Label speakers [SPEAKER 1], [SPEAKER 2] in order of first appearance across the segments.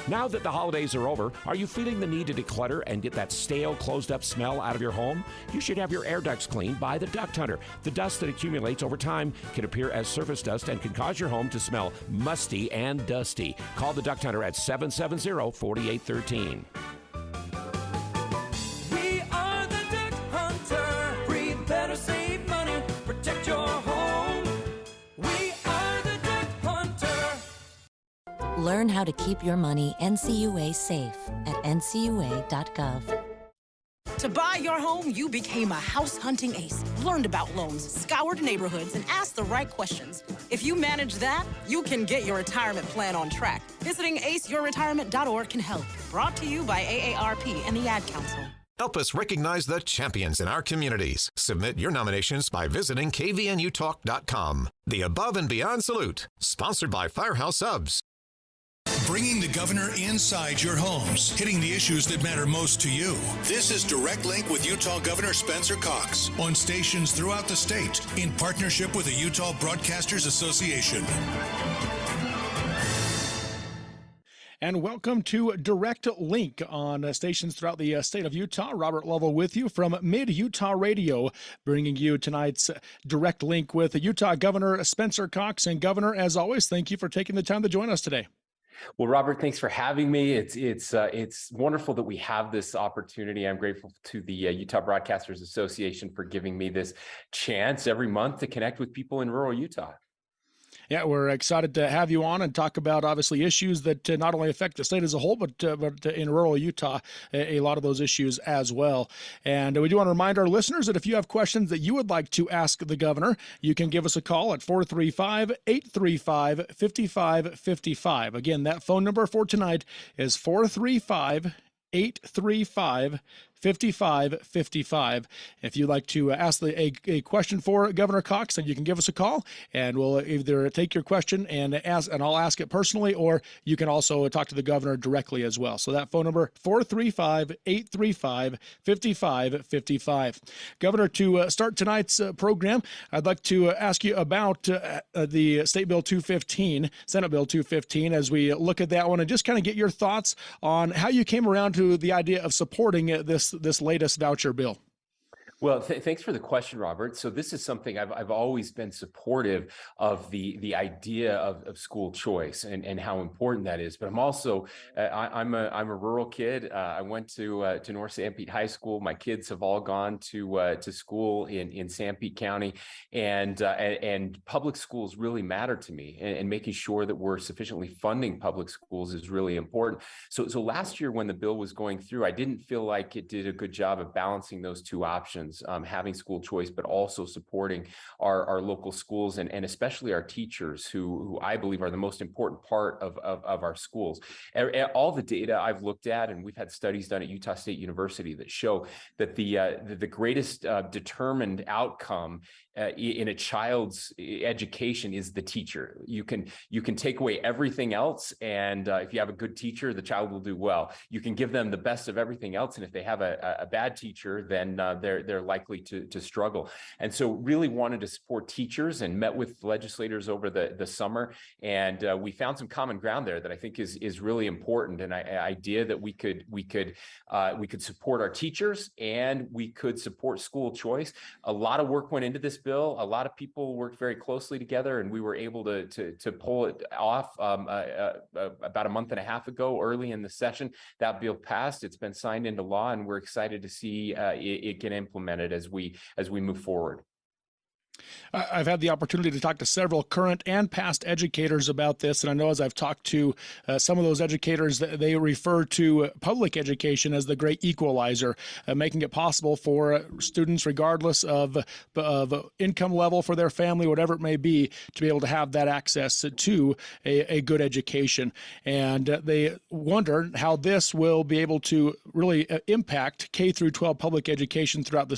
[SPEAKER 1] Now that the holidays are over, are you feeling the need to declutter and get that stale, closed-up smell out of your home? You should have your air ducts cleaned by the Duct Hunter. The dust that accumulates over time can appear as surface dust and can cause your home to smell musty and dusty. Call the Duct Hunter at 770-4813.
[SPEAKER 2] We are the Duct Hunter. Breathe better, save money, protect your home. We are the Duct Hunter.
[SPEAKER 3] Learn how to keep your money NCUA safe at ncua.gov.
[SPEAKER 4] To buy your home, you became a house hunting ace, learned about loans, scoured neighborhoods, and asked the right questions. If you manage that, you can get your retirement plan on track. Visiting aceyourretirement.org can help. Brought to you by AARP and the Ad Council.
[SPEAKER 5] Help us recognize the champions in our communities. Submit your nominations by visiting kvnutalk.com. The Above and Beyond Salute, sponsored by Firehouse Subs.
[SPEAKER 6] Bringing the governor inside your homes, hitting the issues that matter most to you. This is Direct Link with Utah Governor Spencer Cox on stations throughout the state in partnership with the Utah Broadcasters Association.
[SPEAKER 7] And welcome to Direct Link on stations throughout the state of Utah. Robert Lovell with you from Mid-Utah Radio, bringing you tonight's Direct Link with Utah Governor Spencer Cox. And Governor, as always, thank you for taking the time to join us today.
[SPEAKER 8] Well, Robert, thanks for having me. It's wonderful that we have this opportunity. I'm grateful to the Utah Broadcasters Association for giving me this chance every month to connect with people in rural Utah.
[SPEAKER 7] Yeah, we're excited to have you on and talk about, obviously, issues that not only affect the state as a whole, but in rural Utah, a lot of those issues as well. And we do want to remind our listeners that if you have questions that you would like to ask the governor, you can give us a call at 435-835-5555. Again, that phone number for tonight is 435-835-5555. 5555. If you'd like to ask a question for Governor Cox, then you can give us a call, and we'll either take your question and I'll ask it personally, or you can also talk to the governor directly as well. So that phone number, 435-835-5555. Governor, to start tonight's program, I'd like to ask you about the State Bill 215, Senate Bill 215, as we look at that one and just kind of get your thoughts on how you came around to the idea of supporting this latest voucher bill.
[SPEAKER 8] Well, thanks for the question, Robert. So this is something I've always been supportive of, the idea of school choice and how important that is. But I'm also I'm a rural kid. I went to North Sanpete High School. My kids have all gone to school in Sanpete County, and public schools really matter to me. And making sure that we're sufficiently funding public schools is really important. So last year when the bill was going through, I didn't feel like it did a good job of balancing those two options. Having school choice, but also supporting our local schools and especially our teachers, who I believe are the most important part of our schools. All the data I've looked at, and we've had studies done at Utah State University that show that the greatest determined outcome in a child's education is the teacher. You can take away everything else, and if you have a good teacher, the child will do well. You can give them the best of everything else, and if they have a bad teacher, then they're likely to struggle. And so really wanted to support teachers and met with legislators over the summer, and we found some common ground there that I think is really important. An idea that we could support our teachers and we could support school choice. A lot of work went into this bill. A lot of people worked very closely together, and we were able to pull it off about a month and a half ago, early in the session. That bill passed. It's been signed into law, and we're excited to see it get implemented as we move forward.
[SPEAKER 7] I've had the opportunity to talk to several current and past educators about this, and I know as I've talked to some of those educators, they refer to public education as the great equalizer, making it possible for students, regardless of income level for their family, whatever it may be, to be able to have that access to a good education. And they wonder how this will be able to really impact K through 12 public education throughout the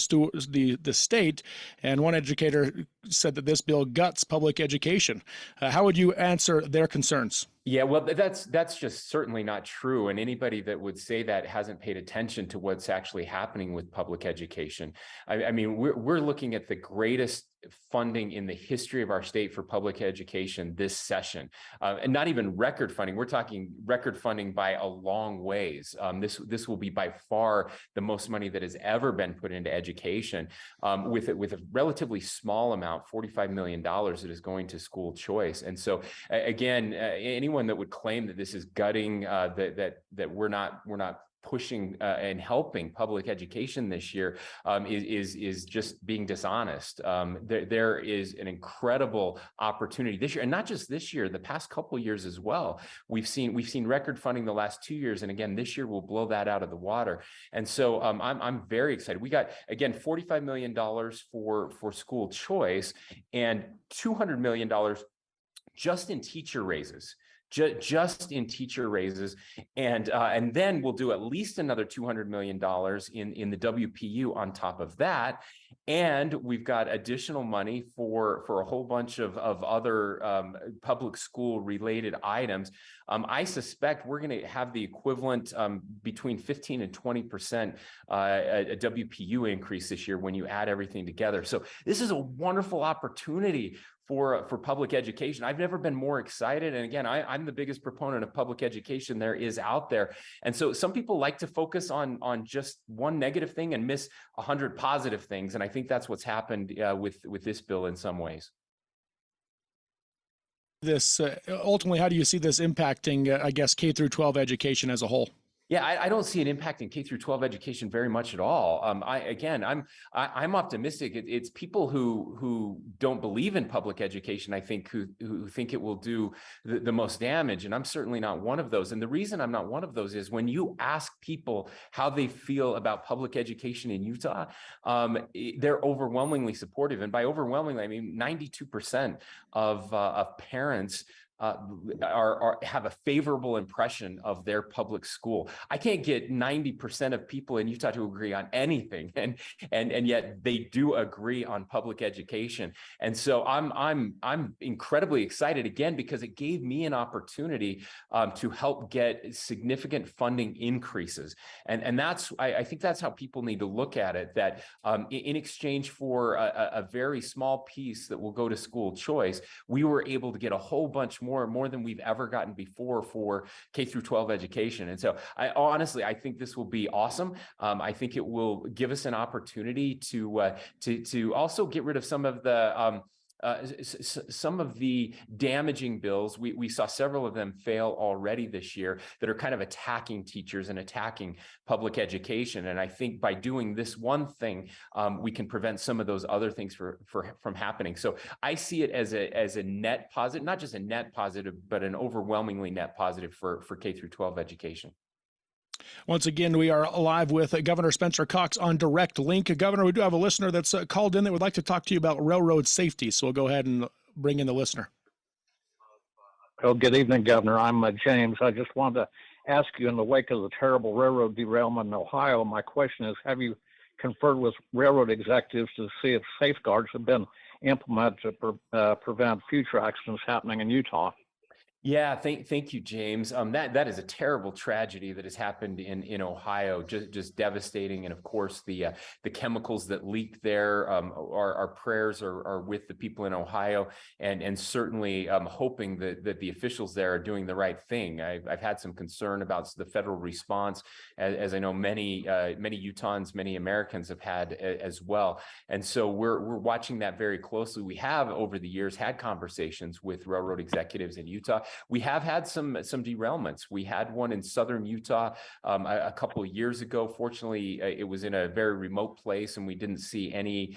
[SPEAKER 7] state. And one educator said that this bill guts public education. How would you answer their concerns?
[SPEAKER 8] Yeah, well, that's just certainly not true. And anybody that would say that hasn't paid attention to what's actually happening with public education. I mean, we're looking at the greatest funding in the history of our state for public education this session, and not even record funding. We're talking record funding by a long ways. This will be by far the most money that has ever been put into education, with a relatively small amount, $45 million, that is going to school choice. And so, again, anyone that would claim that this is gutting, that we're not pushing and helping public education this year, is just being dishonest. There is an incredible opportunity this year, and not just this year, the past couple of years as well. We've seen record funding the last 2 years, and again this year will blow that out of the water. And so I'm very excited. We got, again, $45 million for school choice and $200 million just in teacher raises. Just in teacher raises, and then we'll do at least another $200 million in the WPU on top of that, and we've got additional money for a whole bunch of other public school related items. I suspect we're going to have the equivalent between 15 and 20% a WPU increase this year when you add everything together. So this is a wonderful opportunity for public education. I've never been more excited. And again, I'm the biggest proponent of public education there is out there. And so some people like to focus on just one negative thing and miss 100 positive things. And I think that's what's happened with this bill in some ways.
[SPEAKER 7] This ultimately, how do you see this impacting, I guess, K through 12 education as a whole?
[SPEAKER 8] Yeah, I don't see it impacting K through 12 education very much at all. I'm optimistic. It's people who don't believe in public education, I think, who think it will do the most damage. And I'm certainly not one of those. And the reason I'm not one of those is when you ask people how they feel about public education in Utah, they're overwhelmingly supportive. And by overwhelmingly, I mean 92% of parents have a favorable impression of their public school. I can't get 90% of people in Utah to agree on anything, and yet they do agree on public education. And so I'm incredibly excited again because it gave me an opportunity to help get significant funding increases, and that's I think that's how people need to look at it. That in exchange for a very small piece that will go to school choice, we were able to get a whole bunch more than we've ever gotten before for K through 12 education. And so I think this will be awesome. I think it will give us an opportunity to also get rid of some of the damaging bills. We saw several of them fail already this year that are kind of attacking teachers and attacking public education. And I think by doing this one thing, we can prevent some of those other things from happening. So I see it as a net positive, not just a net positive, but an overwhelmingly net positive for K through 12 education.
[SPEAKER 7] Once again, we are live with Governor Spencer Cox on Direct Link. Governor, we do have a listener that's called in that would like to talk to you about railroad safety. So we'll go ahead and bring in the listener.
[SPEAKER 9] Well, good evening, Governor. I'm James. I just wanted to ask you, in the wake of the terrible railroad derailment in Ohio, my question is, have you conferred with railroad executives to see if safeguards have been implemented to prevent future accidents happening in Utah?
[SPEAKER 8] Yeah, thank you, James. That is a terrible tragedy that has happened in Ohio, just devastating. And of course, the chemicals that leaked there. Our prayers are with the people in Ohio, and certainly hoping that the officials there are doing the right thing. I've had some concern about the federal response, as I know many Utahns, many Americans have had as well. And so we're watching that very closely. We have over the years had conversations with railroad executives in Utah. We have had some derailments. We had one in southern Utah a couple of years ago. Fortunately, it was in a very remote place, and we didn't see any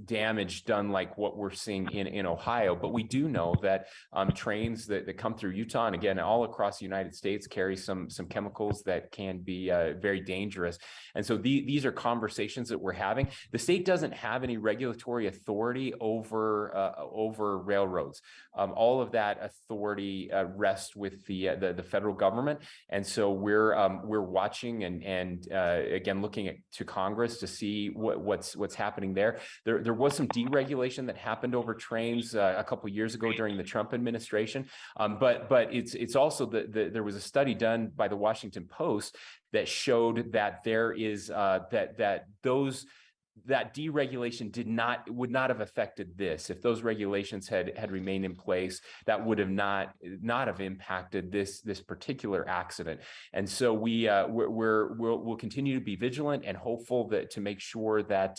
[SPEAKER 8] damage done like what we're seeing in Ohio. But we do know that trains that come through Utah, and again all across the United States, carry some chemicals that can be very dangerous. And so these are conversations that we're having. The state doesn't have any regulatory authority over railroads. All of that that authority rests with the federal government. And so we're watching and again looking to Congress to see what's happening there. There was some deregulation that happened over trains a couple of years ago during the Trump administration, but it's also there was a study done by the Washington Post that showed that there is that deregulation would not have affected this. If those regulations had remained in place, that would have not have impacted this particular accident. And so we'll continue to be vigilant and hopeful that to make sure that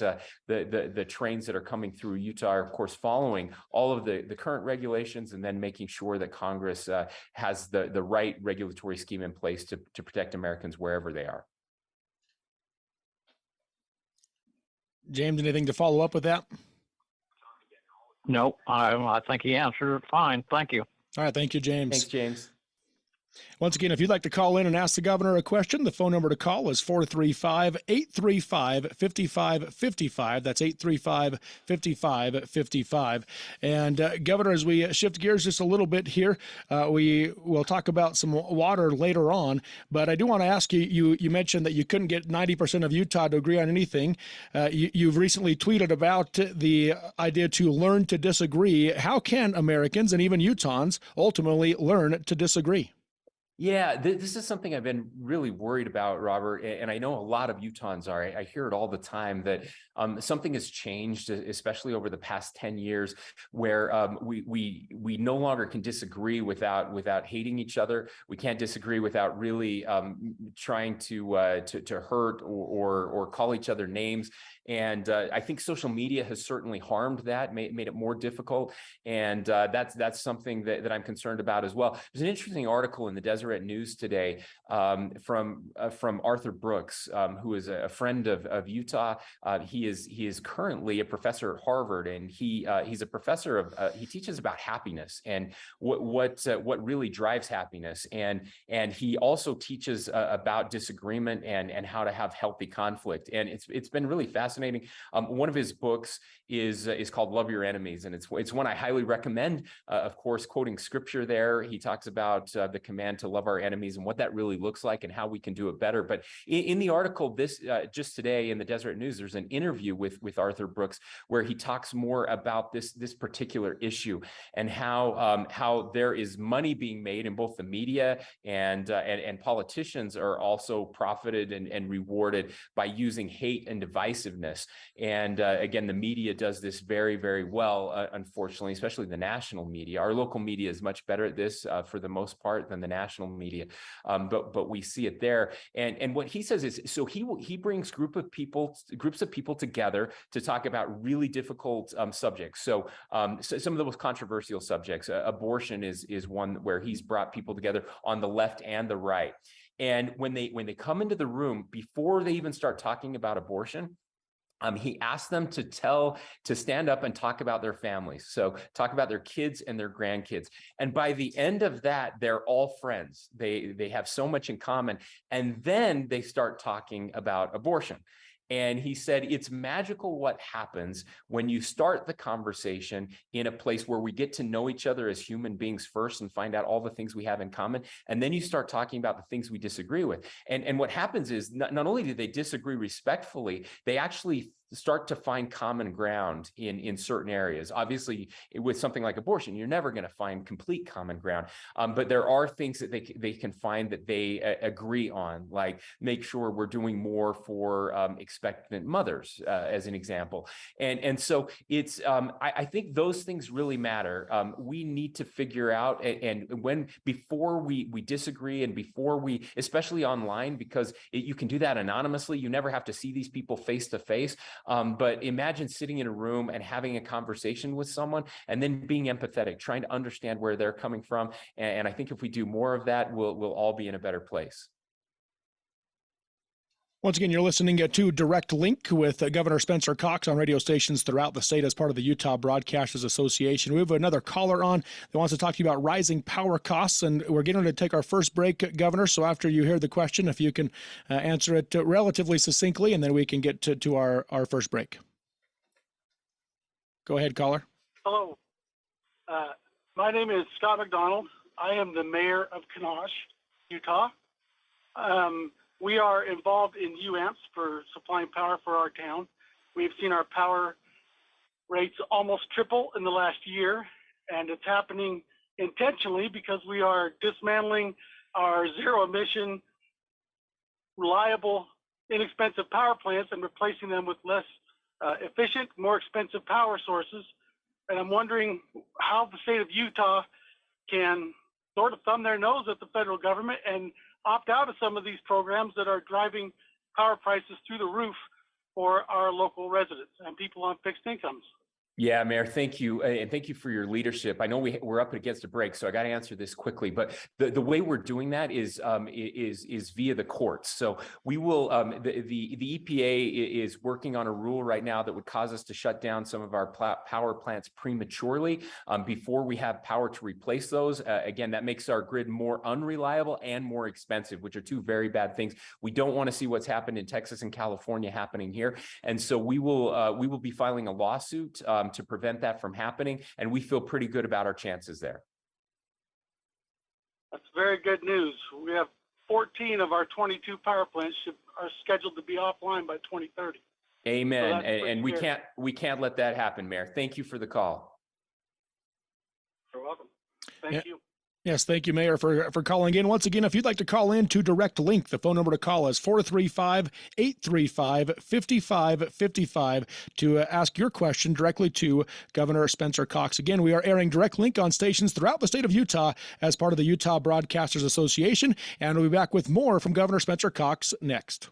[SPEAKER 8] the trains that are coming through Utah are, of course, following all of the current regulations, and then making sure that Congress has the right regulatory scheme in place to protect Americans wherever they are.
[SPEAKER 7] James, anything to follow up with that?
[SPEAKER 9] No, I think he answered it fine. Thank you.
[SPEAKER 7] All right. Thank you, James.
[SPEAKER 8] Thanks, James.
[SPEAKER 7] Once again, if you'd like to call in and ask the governor a question, the phone number to call is 435-835-5555. That's 835-5555. And Governor, as we shift gears just a little bit here, we will talk about some water later on. But I do want to ask you, you mentioned that you couldn't get 90% of Utah to agree on anything. You've recently tweeted about the idea to learn to disagree. How can Americans and even Utahns ultimately learn to disagree?
[SPEAKER 8] Yeah, this is something I've been really worried about, Robert, and I know a lot of Utahns are. I hear it all the time that something has changed, especially over the past 10 years, where we no longer can disagree without hating each other. We can't disagree without really trying to hurt or call each other names. And I think social media has certainly harmed that, made it more difficult. And that's something that I'm concerned about as well. There's an interesting article in the Deseret News today from Arthur Brooks, who is a friend of Utah. He is currently a professor at Harvard, and he's a professor of he teaches about happiness and what really drives happiness. And he also teaches about disagreement and how to have healthy conflict. And it's been really fascinating. One of his books is called Love Your Enemies, and it's one I highly recommend. Of course, quoting scripture there, he talks about the command to love our enemies and what that really looks like and how we can do it better. But in the article, just today in the Deseret News, there's an interview with Arthur Brooks where he talks more about this particular issue and how there is money being made in both the media and politicians are also profited and rewarded by using hate and divisiveness. And again, the media does this very, very well, unfortunately, especially the national media. Our local media is much better at this for the most part than the national media, but we see it there. And what he says is, so he brings groups of people together to talk about really difficult subjects. So some of the most controversial subjects, abortion is one where he's brought people together on the left and the right. And when they come into the room, before they even start talking about abortion, he asked them to stand up and talk about their families. So talk about their kids and their grandkids. And by the end of that, they're all friends. They have so much in common. And then they start talking about abortion. And he said, it's magical what happens when you start the conversation in a place where we get to know each other as human beings first and find out all the things we have in common. And then you start talking about the things we disagree with. And what happens is not only do they disagree respectfully, they actually start to find common ground in certain areas. Obviously, with something like abortion, you're never going to find complete common ground, but there are things that they can find that they agree on, like make sure we're doing more for expectant mothers, as an example. And so it's I think those things really matter. We need to figure out, before we disagree, and before we, especially online, because you can do that anonymously. You never have to see these people face to face. But imagine sitting in a room and having a conversation with someone and then being empathetic, trying to understand where they're coming from. And I think if we do more of that, we'll all be in a better place.
[SPEAKER 7] Once again, you're listening to Direct Link with Governor Spencer Cox on radio stations throughout the state as part of the Utah Broadcasters Association. We have another caller on that wants to talk to you about rising power costs, and we're getting to take our first break, Governor. So after you hear the question, if you can answer it relatively succinctly, and then we can get to our first break. Go ahead, caller.
[SPEAKER 10] Hello. My name is Scott McDonald. I am the mayor of Kanosh, Utah. We are involved in UAMPS for supplying power for our town. We've seen our power rates almost triple in the last year, and it's happening intentionally because we are dismantling our zero-emission, reliable, inexpensive power plants and replacing them with less efficient, more expensive power sources. And I'm wondering how the state of Utah can sort of thumb their nose at the federal government and opt out of some of these programs that are driving power prices through the roof for our local residents and people on fixed incomes.
[SPEAKER 8] Yeah, Mayor, thank you. And thank you for your leadership. I know we're up against a break, so I got to answer this quickly. But the way we're doing that is via the courts. So we will, the EPA is working on a rule right now that would cause us to shut down some of our power plants prematurely before we have power to replace those. Again, that makes our grid more unreliable and more expensive, which are two very bad things. We don't want to see what's happened in Texas and California happening here. And so we will be filing a lawsuit to prevent that from happening, and we feel pretty good about our chances there.
[SPEAKER 10] That's very good news. We have 14 of our 22 power plants are scheduled to be offline by 2030.
[SPEAKER 8] Amen.
[SPEAKER 10] So
[SPEAKER 8] and we can't let that happen, Mayor. Thank you for the call.
[SPEAKER 10] You're welcome. Thank you.
[SPEAKER 7] Yes, thank you, Mayor, for calling in. Once again, if you'd like to call in to Direct Link, the phone number to call is 435-835-5555 to ask your question directly to Governor Spencer Cox. Again, we are airing Direct Link on stations throughout the state of Utah as part of the Utah Broadcasters Association, and we'll be back with more from Governor Spencer Cox next.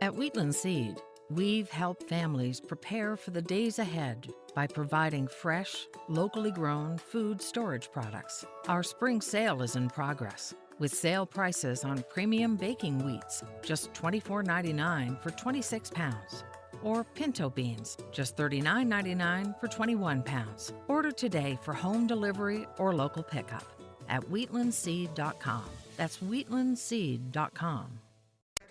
[SPEAKER 11] At Wheatland Seed, we've helped families prepare for the days ahead by providing fresh, locally grown food storage products. Our spring sale is in progress, with sale prices on premium baking wheats, just $24.99 for 26 pounds. Or pinto beans, just $39.99 for 21 pounds. Order today for home delivery or local pickup at wheatlandseed.com. That's wheatlandseed.com.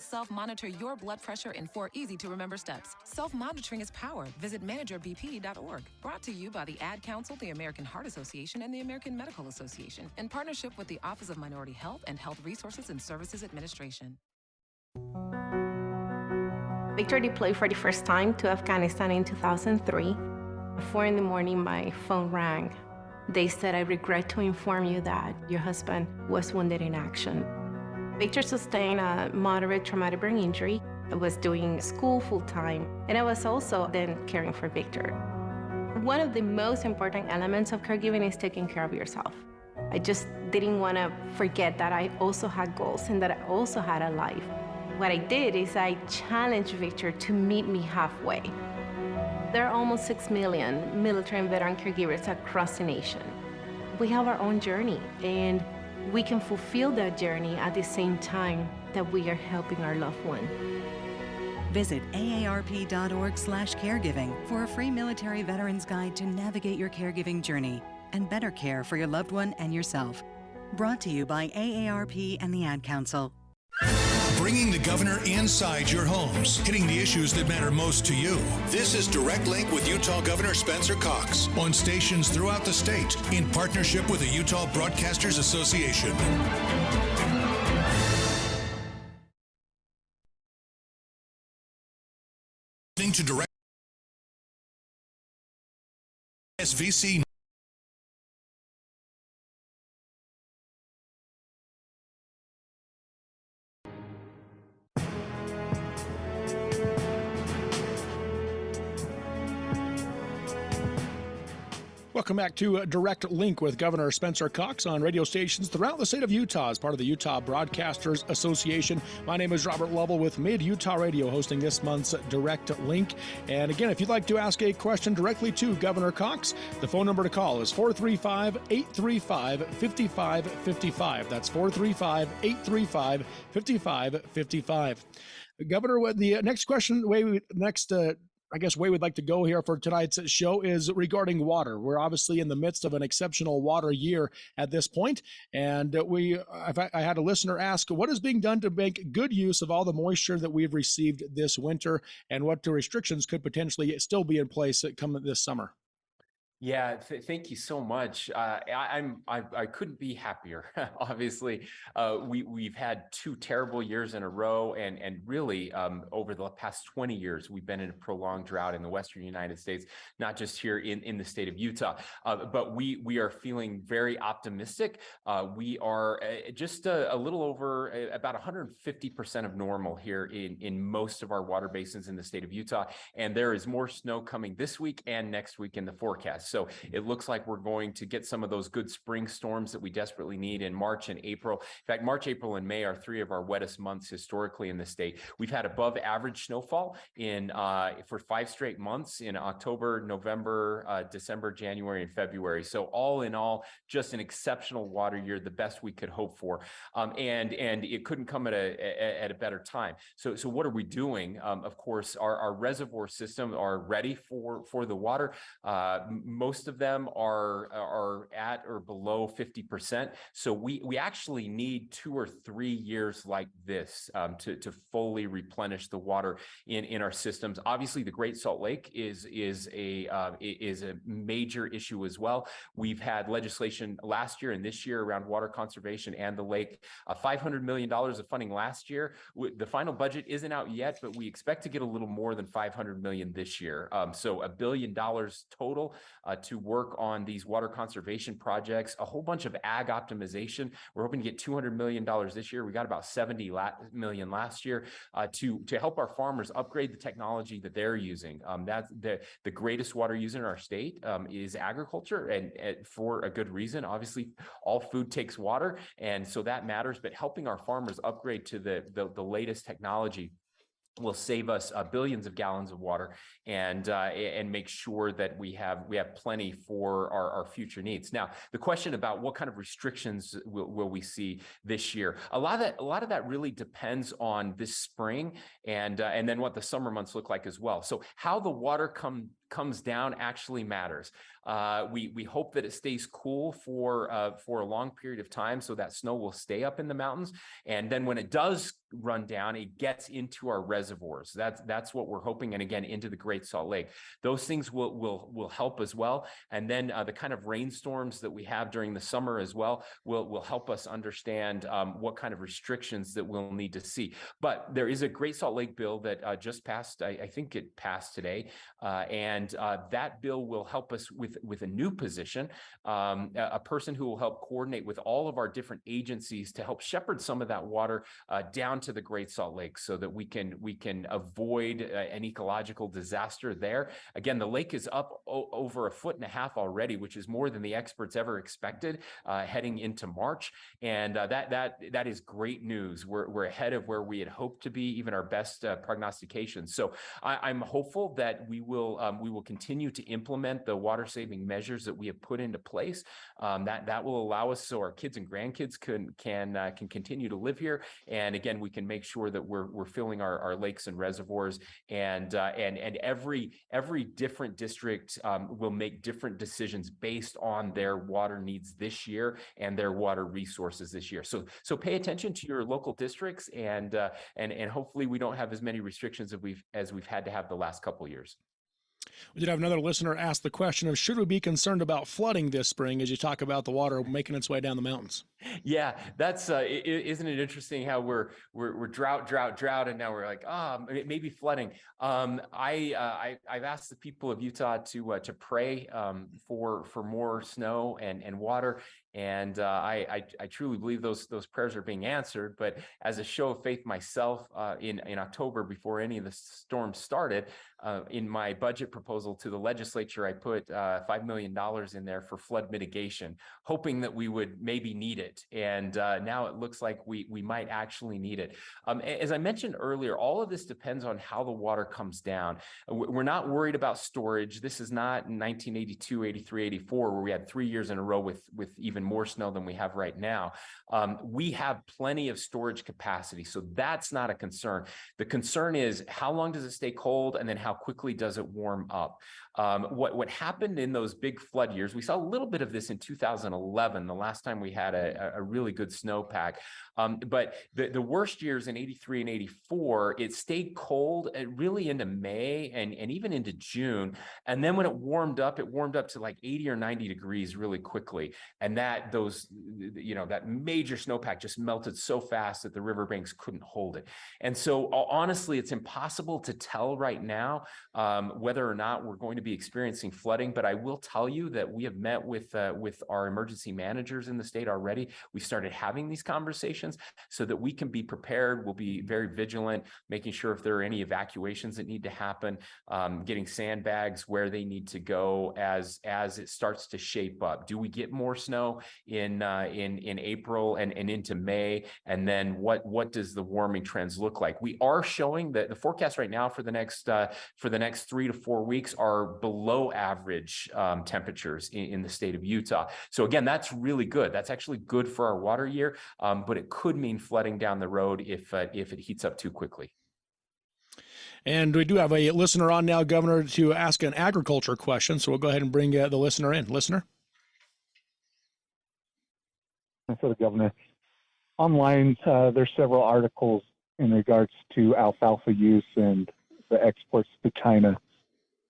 [SPEAKER 12] Self-monitor your blood pressure in 4 easy-to-remember steps. Self-monitoring is power. Visit managerbp.org. Brought to you by the Ad Council, the American Heart Association, and the American Medical Association, in partnership with the Office of Minority Health and Health Resources and Services Administration.
[SPEAKER 13] Victor deployed for the first time to Afghanistan in 2003. At 4 in the morning, my phone rang. They said, "I regret to inform you that your husband was wounded in action." Victor sustained a moderate traumatic brain injury. I was doing school full-time, and I was also then caring for Victor. One of the most important elements of caregiving is taking care of yourself. I just didn't want to forget that I also had goals and that I also had a life. What I did is I challenged Victor to meet me halfway. There are almost 6 million military and veteran caregivers across the nation. We have our own journey, and we can fulfill that journey at the same time that we are helping our loved one.
[SPEAKER 14] Visit aarp.org/caregiving for a free military veterans guide to navigate your caregiving journey and better care for your loved one and yourself. Brought to you by AARP and the Ad Council.
[SPEAKER 6] Bringing the governor inside your homes, hitting the issues that matter most to you. This is Direct Link with Utah Governor Spencer Cox on stations throughout the state in partnership with the Utah Broadcasters Association. Listening to Direct SVC.
[SPEAKER 7] Welcome back to Direct Link with Governor Spencer Cox on radio stations throughout the state of Utah as part of the Utah Broadcasters Association. My name is Robert Lovell with Mid-Utah Radio hosting this month's Direct Link. And again, if you'd like to ask a question directly to Governor Cox, the phone number to call is 435-835-5555. That's 435-835-5555. Governor, the next question, way we'd like to go here for tonight's show is regarding water. We're obviously in the midst of an exceptional water year at this point, and I had a listener ask, what is being done to make good use of all the moisture that we've received this winter, and what restrictions could potentially still be in place coming this summer?
[SPEAKER 8] Yeah, thank you so much. I couldn't be happier. Obviously, we've had two terrible years in a row, and really over the past 20 years, we've been in a prolonged drought in the Western United States, not just here in the state of Utah. But we are feeling very optimistic. We are just a little over about 150% of normal here in most of our water basins in the state of Utah, and there is more snow coming this week and next week in the forecast. So it looks like we're going to get some of those good spring storms that we desperately need in March and April. In fact, March, April, and May are three of our wettest months historically in the state. We've had above average snowfall for 5 straight months in October, November, December, January, and February. So all in all, just an exceptional water year, the best we could hope for. And it couldn't come at a better time. So what are we doing? Of course, our reservoir system are ready for the water. Most of them are at or below 50%. So we actually need 2 or 3 years like this to fully replenish the water in our systems. Obviously, the Great Salt Lake is a major issue as well. We've had legislation last year and this year around water conservation and the lake. $500 million of funding last year. The final budget isn't out yet, but we expect to get a little more than $500 million this year. So $1 billion total to work on these water conservation projects, a whole bunch of ag optimization. We're hoping to get $200 million this year. We got about $70 million last year to help our farmers upgrade the technology that they're using. That's the greatest water user in our state is agriculture, and for a good reason. Obviously, all food takes water, and so that matters. But helping our farmers upgrade to the latest technology will save us billions of gallons of water and make sure that we have plenty for our future needs. Now, the question about what kind of restrictions will we see this year? A lot of that really depends on this spring and then what the summer months look like as well. So how the water comes down actually matters. We hope that it stays cool for a long period of time, so that snow will stay up in the mountains. And then when it does run down, it gets into our reservoirs. That's what we're hoping, and again, into the Great Salt Lake. Those things will help as well. And then the kind of rainstorms that we have during the summer as well will help us understand what kind of restrictions that we'll need to see. But there is a Great Salt Lake bill that just passed. I think it passed today, and that bill will help us with a new position, a person who will help coordinate with all of our different agencies to help shepherd some of that water down to the Great Salt Lake, so that we can avoid an ecological disaster there. Again, the lake is up over 1.5 feet already, which is more than the experts ever expected heading into March, and that is great news. We're ahead of where we had hoped to be, even our best prognostications. So I'm hopeful that we will continue to implement the water saving measures that we have put into place. That will allow us so our kids and grandkids can continue to live here, and again, we can make sure that we're filling our lakes and reservoirs, and every different district will make different decisions based on their water needs this year and their water resources this year. So pay attention to your local districts, and hopefully we don't have as many restrictions as we've had to have the last couple of years.
[SPEAKER 7] We did have another listener ask the question of, should we be concerned about flooding this spring as you talk about the water making its way down the mountains?
[SPEAKER 8] Yeah, that's isn't it interesting how we're drought, and now we're like, maybe flooding. I've asked the people of Utah to pray for more snow and water, and I truly believe those prayers are being answered. But as a show of faith myself, in October, before any of the storms started, in my budget proposal to the legislature, I put $5 million in there for flood mitigation, hoping that we would maybe need it. And now it looks like we might actually need it. As I mentioned earlier, all of this depends on how the water comes down. We're not worried about storage. This is not 1982, 83, 84, where we had 3 years in a row with even more snow than we have right now. We have plenty of storage capacity, so that's not a concern. The concern is, how long does it stay cold, and then how quickly does it warm up? What happened in those big flood years, we saw a little bit of this in 2011, the last time we had a really good snowpack. But the worst years in 83 and 84, it stayed cold really into May and even into June. And then when it warmed up to like 80 or 90 degrees really quickly. And that major snowpack just melted so fast that the riverbanks couldn't hold it. And so honestly, it's impossible to tell right now whether or not we're going to be experiencing flooding. But I will tell you that we have met with our emergency managers in the state already. We started having these conversations so that we can be prepared. We'll be very vigilant, making sure if there are any evacuations that need to happen, getting sandbags where they need to go as it starts to shape up. Do we get more snow in April and into May? And then what does the warming trends look like? We are showing that the forecast right now for the next 3 to 4 weeks are below average temperatures in the state of Utah. So again, that's really good. That's actually good for our water year, but it could mean flooding down the road if it heats up too quickly.
[SPEAKER 7] And we do have a listener on now, Governor, to ask an agriculture question. So we'll go ahead and bring the listener in. Listener?
[SPEAKER 15] For the governor. Online, there's several articles in regards to alfalfa use and the exports to China.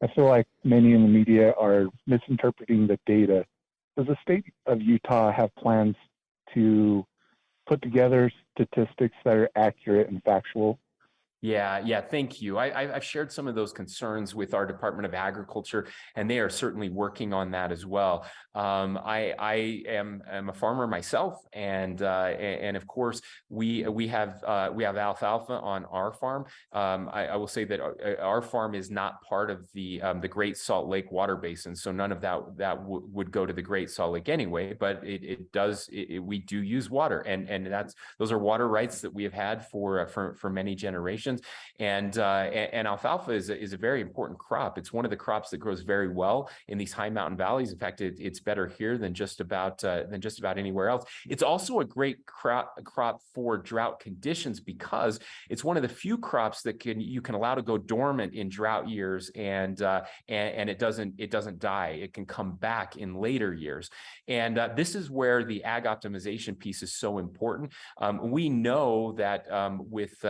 [SPEAKER 15] I feel like many in the media are misinterpreting the data. Does the state of Utah have plans to put together statistics that are accurate and factual?
[SPEAKER 8] Yeah, thank you. I've shared some of those concerns with our Department of Agriculture, and they are certainly working on that as well. I am a farmer myself, and of course we have alfalfa on our farm. I will say that our farm is not part of the Great Salt Lake water basin, so none of that would go to the Great Salt Lake anyway. But we do use water, and those are water rights that we have had for many generations. And alfalfa is a very important crop. It's one of the crops that grows very well in these high mountain valleys. In fact, it's better here than just about anywhere else. It's also a great crop for drought conditions because it's one of the few crops that you can allow to go dormant in drought years, and it doesn't die. It can come back in later years. And this is where the ag optimization piece is so important. We know that with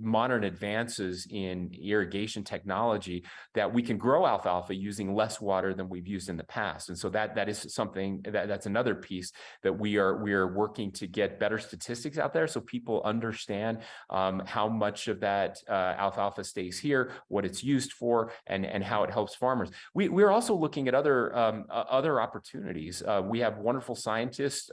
[SPEAKER 8] modern advances in irrigation technology, that we can grow alfalfa using less water than we've used in the past. And so that is something that's another piece that we are working to get better statistics out there so people understand how much of that alfalfa stays here, what it's used for, and how it helps farmers. We're also looking at other opportunities. We have wonderful scientists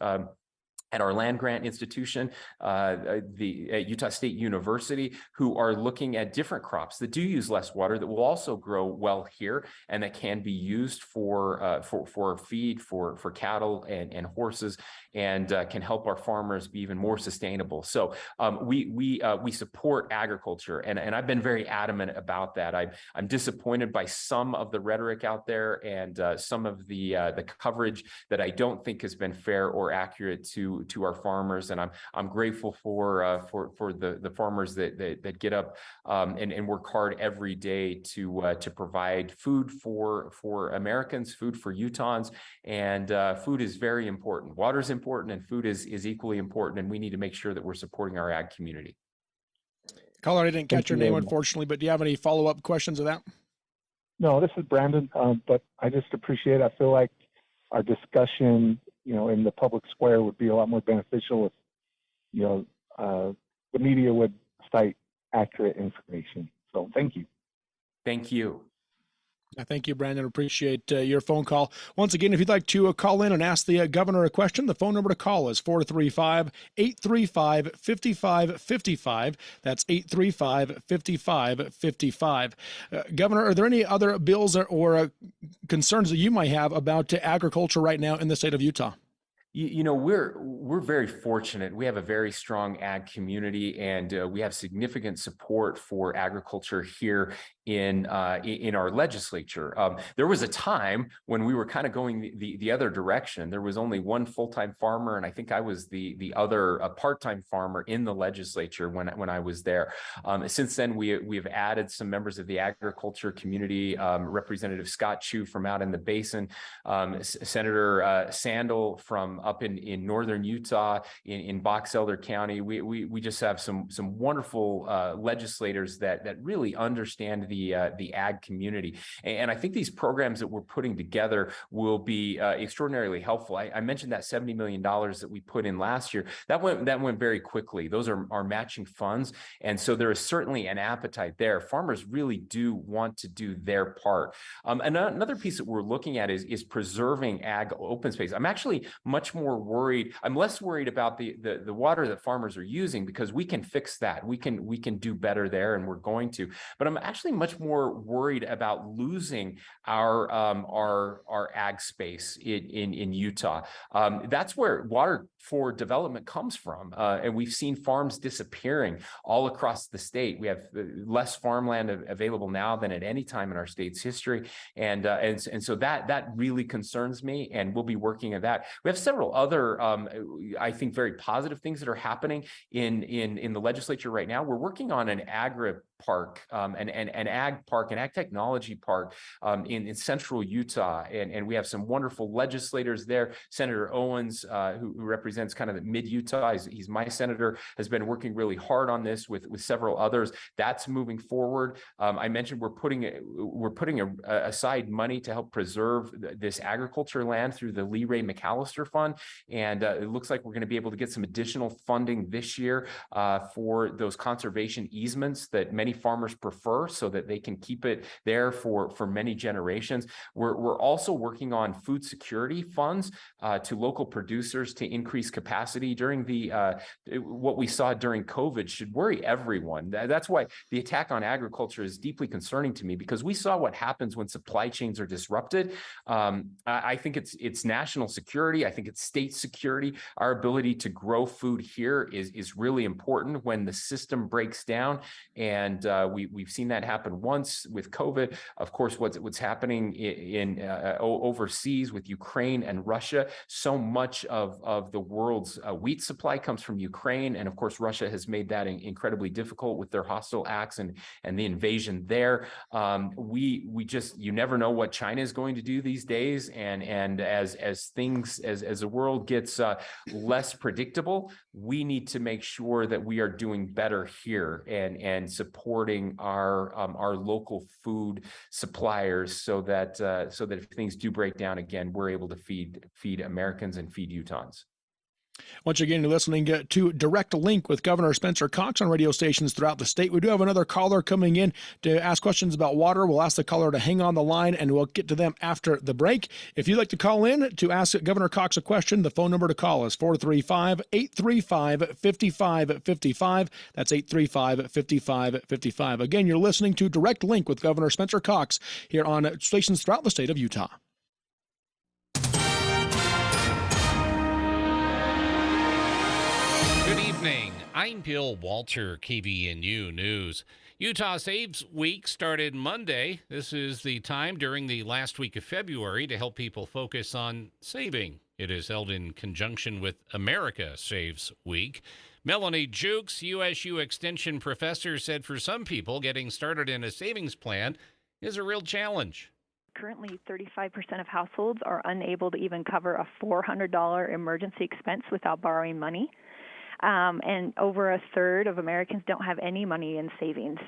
[SPEAKER 8] at our land grant institution, at Utah State University, who are looking at different crops that do use less water that will also grow well here and that can be used for feed for cattle and horses, and can help our farmers be even more sustainable. So we support agriculture, and I've been very adamant about that. I'm disappointed by some of the rhetoric out there and some of the coverage that I don't think has been fair or accurate to our farmers, and I'm grateful for the farmers that get up and work hard every day to provide food for Americans, food for Utahns, and food is very important. Water is important, and food is equally important, and we need to make sure that we're supporting our ag community.
[SPEAKER 7] Caller, I didn't catch your name, unfortunately, but do you have any follow-up questions of that?
[SPEAKER 15] No, this is Brandon, but I just appreciate, I feel like our discussion, in the public square would be a lot more beneficial if, the media would cite accurate information. So thank you.
[SPEAKER 8] Thank you.
[SPEAKER 7] Thank you, Brandon. Appreciate your phone call. Once again, if you'd like to call in and ask the governor a question, the phone number to call is 435-835-5555. That's 835-5555. Governor, are there any other bills or concerns that you might have about agriculture right now in the state of Utah?
[SPEAKER 8] We're very fortunate. We have a very strong ag community, and we have significant support for agriculture here in our legislature. There was a time when we were kind of going the other direction. There was only one full-time farmer, and I think I was the other part-time farmer in the legislature when I was there. Since then, we've added some members of the agriculture community, Representative Scott Chu from out in the basin, Senator Sandel from up in northern Utah, in Box Elder County. We just have some wonderful legislators that really understand the ag community. And I think these programs that we're putting together will be extraordinarily helpful. I mentioned that $70 million that we put in last year. That went very quickly. Those are matching funds. And so there is certainly an appetite there. Farmers really do want to do their part. Another piece that we're looking at is preserving ag open space. I'm actually much more worried. I'm less worried about the water that farmers are using, because we can fix that. We can do better there, and we're going to. But I'm actually much more worried about losing our ag space in Utah. That's where water for development comes from, and we've seen farms disappearing all across the state. We have less farmland available now than at any time in our state's history, and so that really concerns me, and we'll be working at that. We have several other, I think, very positive things that are happening in the legislature right now. We're working on an agri park, an ag park, an ag technology park in central Utah, and we have some wonderful legislators there. Senator Owens, who represents kind of the mid-Utah, he's my senator, has been working really hard on this with several others. That's moving forward. I mentioned we're putting aside money to help preserve this agriculture land through the Lee Ray McAllister Fund, and it looks like we're going to be able to get some additional funding this year for those conservation easements that many farmers prefer, so that they can keep it there for many generations. We're also working on food security funds to local producers to increase capacity during what we saw during COVID should worry everyone. That's why the attack on agriculture is deeply concerning to me, because we saw what happens when supply chains are disrupted. I think it's national security. I think it's state security. Our ability to grow food here is really important when the system breaks down, and we've seen that happen once with COVID. Of course, what's happening in overseas with Ukraine and Russia. So much of the world's wheat supply comes from Ukraine, and of course, Russia has made that incredibly difficult with their hostile acts and the invasion there. You never know what China is going to do these days, and as the world gets less predictable, we need to make sure that we are doing better here and supporting our local food suppliers, so that if things do break down again, we're able to feed Americans and feed Utahns.
[SPEAKER 7] Once again, you're listening to Direct Link with Governor Spencer Cox on radio stations throughout the state. We do have another caller coming in to ask questions about water. We'll ask the caller to hang on the line, and we'll get to them after the break. If you'd like to call in to ask Governor Cox a question, the phone number to call is 435-835-5555. That's 835-5555. Again, you're listening to Direct Link with Governor Spencer Cox here on stations throughout the state of Utah.
[SPEAKER 16] Good evening. I'm Bill Walter, KVNU News. Utah Saves Week started Monday. This is the time during the last week of February to help people focus on saving. It is held in conjunction with America Saves Week. Melanie Jukes, USU Extension professor, said for some people, getting started in a savings plan is a real challenge.
[SPEAKER 17] Currently, 35% of households are unable to even cover a $400 emergency expense without borrowing money. And over a third of Americans don't have any money in savings.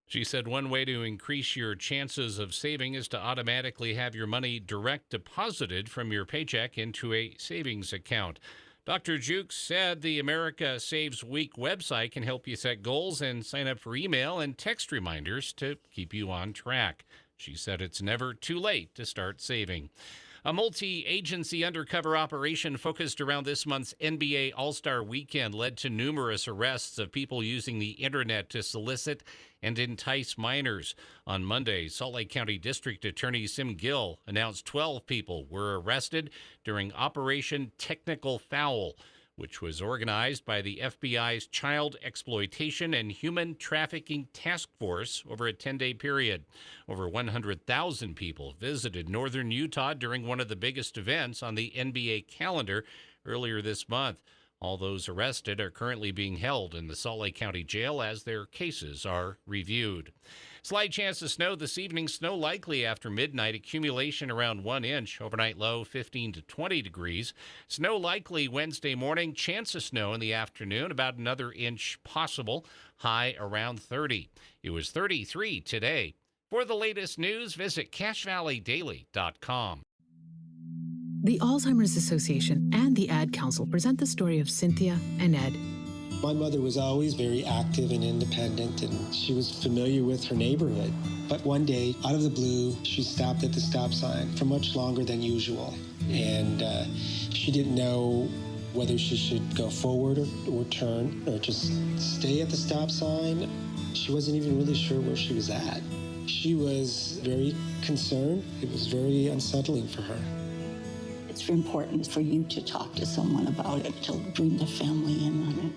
[SPEAKER 16] She said one way to increase your chances of saving is to automatically have your money direct deposited from your paycheck into a savings account. Dr. Jukes said the America Saves Week website can help you set goals and sign up for email and text reminders to keep you on track. She said it's never too late to start saving. A multi-agency undercover operation focused around this month's NBA All-Star Weekend led to numerous arrests of people using the internet to solicit and entice minors. On Monday, Salt Lake County District Attorney Sim Gill announced 12 people were arrested during Operation Technical Foul, which was organized by the FBI's Child Exploitation and Human Trafficking Task Force over a 10-day period. Over 100,000 people visited northern Utah during one of the biggest events on the NBA calendar earlier this month. All those arrested are currently being held in the Salt Lake County Jail as their cases are reviewed. Slight chance of snow this evening. Snow likely after midnight. Accumulation around 1 inch. Overnight low 15 to 20 degrees. Snow likely Wednesday morning. Chance of snow in the afternoon. About another inch possible. High around 30. It was 33 today. For the latest news, visit CacheValleyDaily.com.
[SPEAKER 18] The Alzheimer's Association and the Ad Council present the story of Cynthia and Ed.
[SPEAKER 19] My mother was always very active and independent, and she was familiar with her neighborhood. But one day, out of the blue, she stopped at the stop sign for much longer than usual. And she didn't know whether she should go forward or turn or just stay at the stop sign. She wasn't even really sure where she was at. She was very concerned. It was very unsettling for her.
[SPEAKER 20] It's important for you to talk to someone about it, to bring the family in on it.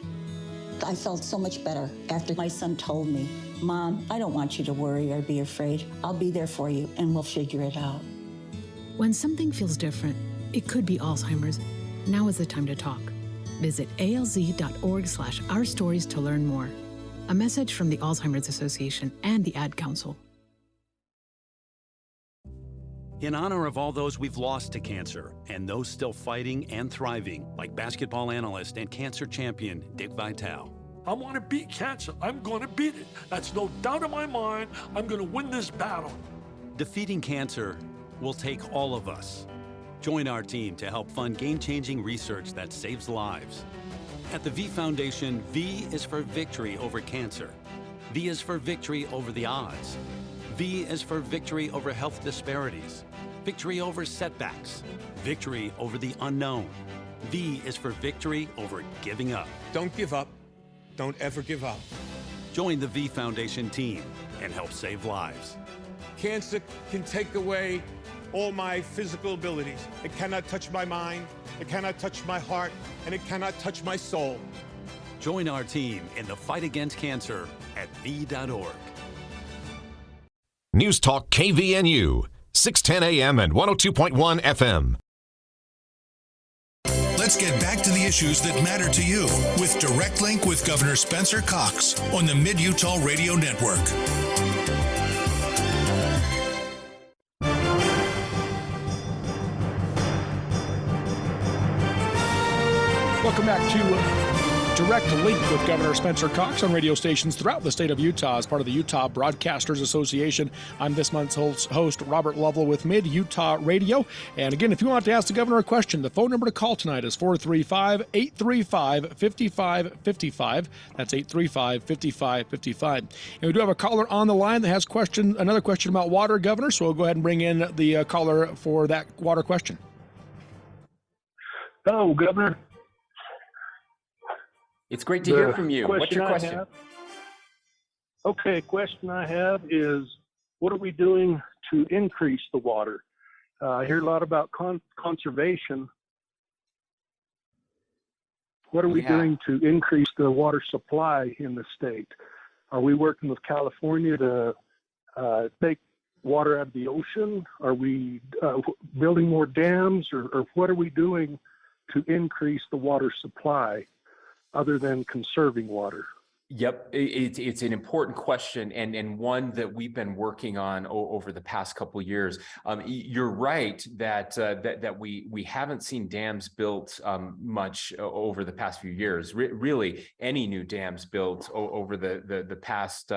[SPEAKER 20] I felt so much better after my son told me, Mom, I don't want you to worry or be afraid. I'll be there for you and we'll figure it out.
[SPEAKER 18] When something feels different, it could be Alzheimer's. Now is the time to talk. Visit alz.org/ourstories to learn more. A message from the Alzheimer's Association and the Ad Council.
[SPEAKER 21] In honor of all those we've lost to cancer and those still fighting and thriving, like basketball analyst and cancer champion Dick Vitale.
[SPEAKER 22] I want to beat cancer. I'm going to beat it. That's no doubt in my mind. I'm going to win this battle.
[SPEAKER 21] Defeating cancer will take all of us. Join our team to help fund game-changing research that saves lives. At the V Foundation, V is for victory over cancer. V is for victory over the odds. V is for victory over health disparities, victory over setbacks, victory over the unknown. V is for victory over giving up.
[SPEAKER 23] Don't give up. Don't ever give up.
[SPEAKER 21] Join the V Foundation team and help save lives.
[SPEAKER 23] Cancer can take away all my physical abilities. It cannot touch my mind, it cannot touch my heart, and it cannot touch my soul.
[SPEAKER 21] Join our team in the fight against cancer at V.org.
[SPEAKER 5] News Talk KVNU, 610 AM and 102.1 FM.
[SPEAKER 6] Let's get back to the issues that matter to you with Direct Link with Governor Spencer Cox on the Mid-Utah Radio Network.
[SPEAKER 7] Welcome back to Direct Link with Governor Spencer Cox on radio stations throughout the state of Utah as part of the Utah Broadcasters Association. I'm this month's host, Robert Lovell with Mid-Utah Radio. And again, if you want to ask the governor a question, the phone number to call tonight is 435-835-5555. That's 835-5555. And we do have a caller on the line that has another question about water, Governor, so we'll go ahead and bring in the caller for that water question.
[SPEAKER 24] Hello, Governor.
[SPEAKER 8] It's great to hear from you. What's your question?
[SPEAKER 24] Question I have is, what are we doing to increase the water? I hear a lot about conservation. What are we doing to increase the water supply in the state? Are we working with California to take water out of the ocean? Are we building more dams, or what are we doing to increase the water supply other than conserving water?
[SPEAKER 8] Yep, it's an important question and one that we've been working on over the past couple of years. You're right that we haven't seen dams built much over the past few years. Really, any new dams built over the past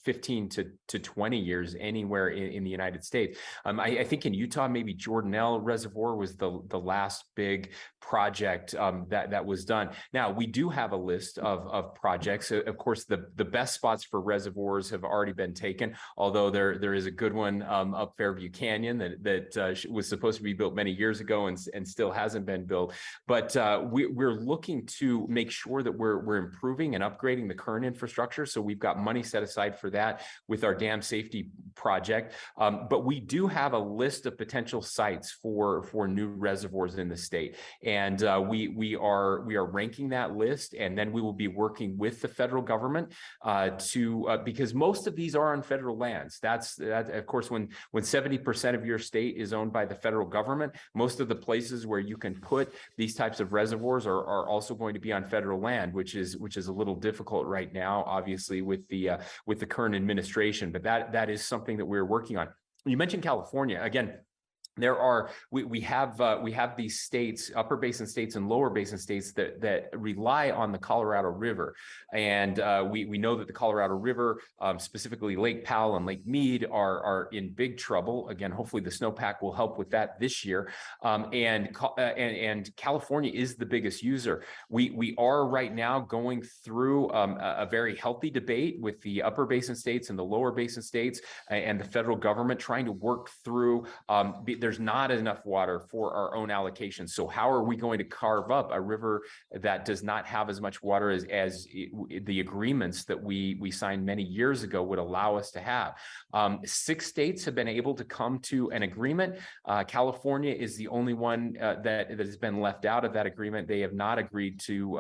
[SPEAKER 8] 15 to 20 years anywhere in the United States. I think in Utah, maybe Jordanelle Reservoir was the last big project that was done. Now, we do have a list of projects. Of course, the best spots for reservoirs have already been taken, although there is a good one up Fairview Canyon that was supposed to be built many years ago and still hasn't been built. But we're looking to make sure that we're improving and upgrading the current infrastructure. So we've got money set aside for that with our dam safety project. But we do have a list of potential sites for new reservoirs in the state. And we are ranking that list, and then we will be working with the federal federal government because most of these are on federal lands. That's of course, when 70% of your state is owned by the federal government, most of the places where you can put these types of reservoirs are also going to be on federal land, which is a little difficult right now, obviously, with the current administration. But that is something that we're working on. You mentioned California again. We have these states, upper basin states and lower basin states that rely on the Colorado River, and we know that the Colorado River, specifically Lake Powell and Lake Mead, are in big trouble. Again, hopefully the snowpack will help with that this year. And California is the biggest user. We are right now going through a very healthy debate with the upper basin states and the lower basin states and the federal government trying to work through. There's not enough water for our own allocation. So how are we going to carve up a river that does not have as much water as the agreements that we signed many years ago would allow us to have? 6 states have been able to come to an agreement. California is the only one that has been left out of that agreement. They have not agreed to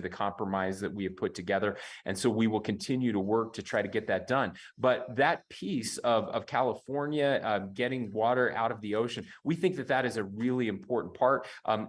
[SPEAKER 8] the compromise that we have put together. And so we will continue to work to try to get that done. But that piece of California getting water out of the ocean, we think that is a really important part.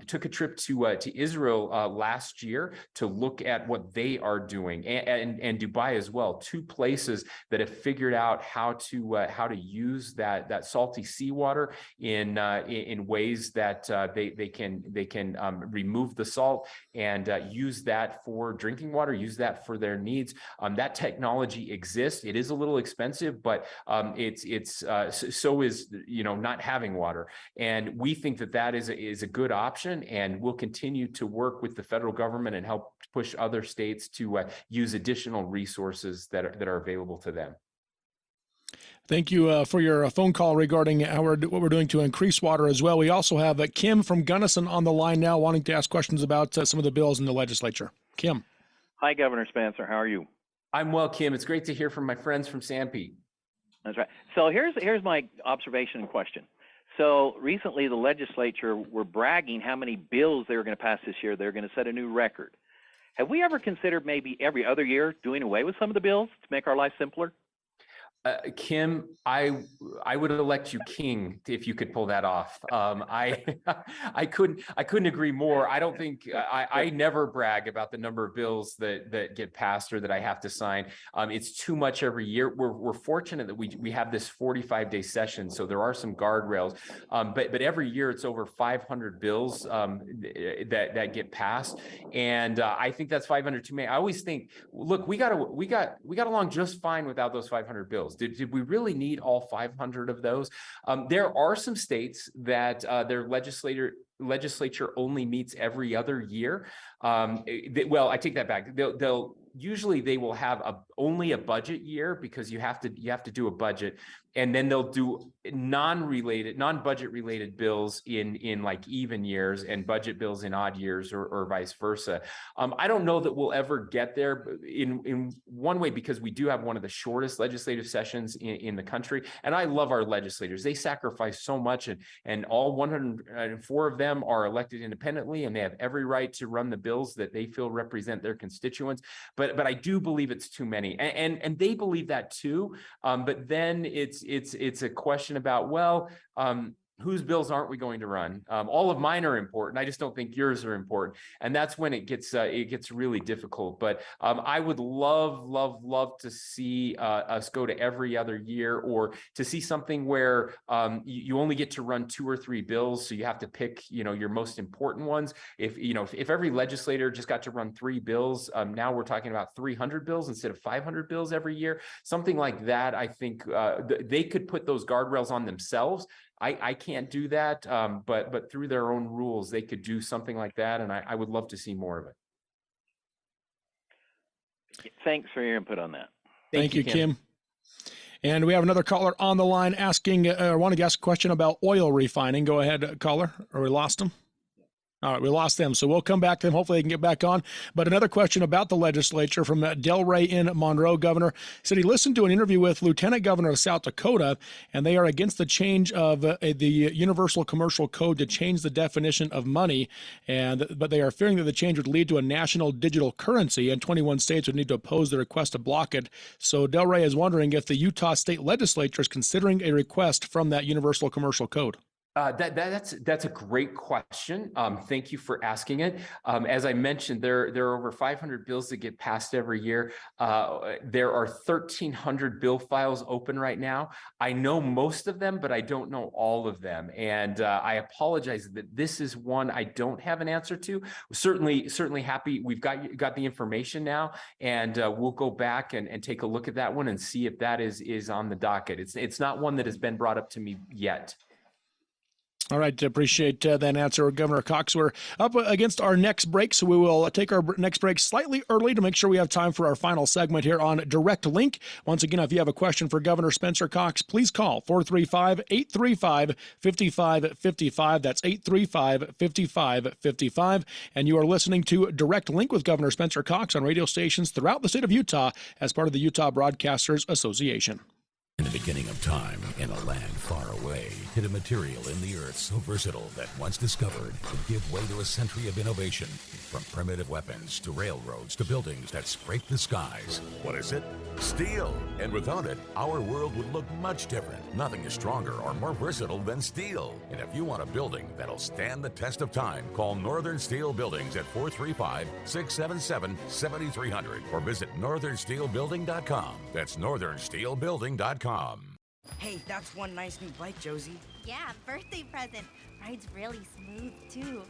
[SPEAKER 8] Took a trip to Israel last year to look at what they are doing, and Dubai as well. 2 places that have figured out how to use that salty seawater in ways that they can remove the salt and use that for drinking water, use that for their needs. That technology exists. It is a little expensive, but so is not having water. And we think that is a good option, and we'll continue to work with the federal government and help push other states to use additional resources that are available to them.
[SPEAKER 7] Thank you for your phone call regarding what we're doing to increase water as well. We also have Kim from Gunnison on the line now wanting to ask questions about some of the bills in the legislature. Kim.
[SPEAKER 1] Hi, Governor Spencer. How are you?
[SPEAKER 8] I'm well, Kim. It's great to hear from my friends from Sanpete.
[SPEAKER 1] That's right. So here's my observation and question. So recently the legislature were bragging how many bills they were going to pass this year. They're going to set a new record. Have we ever considered maybe every other year doing away with some of the bills to make our life simpler?
[SPEAKER 8] Kim, I would elect you king if you could pull that off. I couldn't agree more. I don't think I never brag about the number of bills that get passed or that I have to sign. It's too much every year. We're fortunate that we have this 45-day session, so there are some guardrails. But every year it's over 500 bills that get passed, and I think that's 500 too many. I always think, look, we got along just fine without those 500 bills. Did we really need all 500 of those? There are some states that their legislature only meets every other year. Well, I take that back. They'll usually they will have only a budget year because you have to do a budget, and then they'll do non-budget related bills in like even years and budget bills in odd years or vice versa. I don't know that we'll ever get there in one way because we do have one of the shortest legislative sessions in the country, and I love our legislators. They sacrifice so much, and all 104 of them are elected independently, and they have every right to run the bills that they feel represent their constituents. But I do believe it's too many, and they believe that too. But then it's a question about, well, whose bills aren't we going to run? All of mine are important. I just don't think yours are important, and that's when it gets really difficult. But I would love to see us go to every other year, or to see something where you only get to run 2 or 3 bills, so you have to pick your most important ones. If every legislator just got to run 3 bills, now we're talking about 300 bills instead of 500 bills every year. Something like that, I think they could put those guardrails on themselves. I can't do that, but through their own rules, they could do something like that, and I would love to see more of it.
[SPEAKER 1] Thanks for your input on that.
[SPEAKER 7] Thank you, Kim. And we have another caller on the line wanting to ask a question about oil refining. Go ahead, caller, or we lost him? All right, we lost them, so we'll come back to them. Hopefully they can get back on. But another question about the legislature from Delray in Monroe. Governor said he listened to an interview with Lieutenant Governor of South Dakota, and they are against the change of the Universal Commercial Code to change the definition of money, but they are fearing that the change would lead to a national digital currency, and 21 states would need to oppose the request to block it. So Delray is wondering if the Utah State Legislature is considering a request from that Universal Commercial Code.
[SPEAKER 8] That's a great question. Thank you for asking it. As I mentioned, there are over 500 bills that get passed every year. There are 1,300 bill files open right now. I know most of them, but I don't know all of them. And I apologize that this is one I don't have an answer to. Certainly happy we've got the information now, and we'll go back and take a look at that one and see if that is on the docket. It's not one that has been brought up to me yet.
[SPEAKER 7] All right, appreciate that answer, Governor Cox. We're up against our next break, so we will take our next break slightly early to make sure we have time for our final segment here on Direct Link. Once again, if you have a question for Governor Spencer Cox, please call 435-835-5555. That's 835-5555. And you are listening to Direct Link with Governor Spencer Cox on radio stations throughout the state of Utah as part of the Utah Broadcasters Association.
[SPEAKER 2] In the beginning of time, in a land far away, hid a material in the earth so versatile that once discovered could give way to a century of innovation. From primitive weapons to railroads to buildings that scrape the skies. What is it? Steel. And without it, our world would look much different. Nothing is stronger or more versatile than steel. And if you want a building that'll stand the test of time, call Northern Steel Buildings at 435-677-7300 or visit northernsteelbuilding.com. That's northernsteelbuilding.com.
[SPEAKER 3] Hey, that's one nice new bike, Josie.
[SPEAKER 4] Yeah, birthday present. Rides really smooth, too.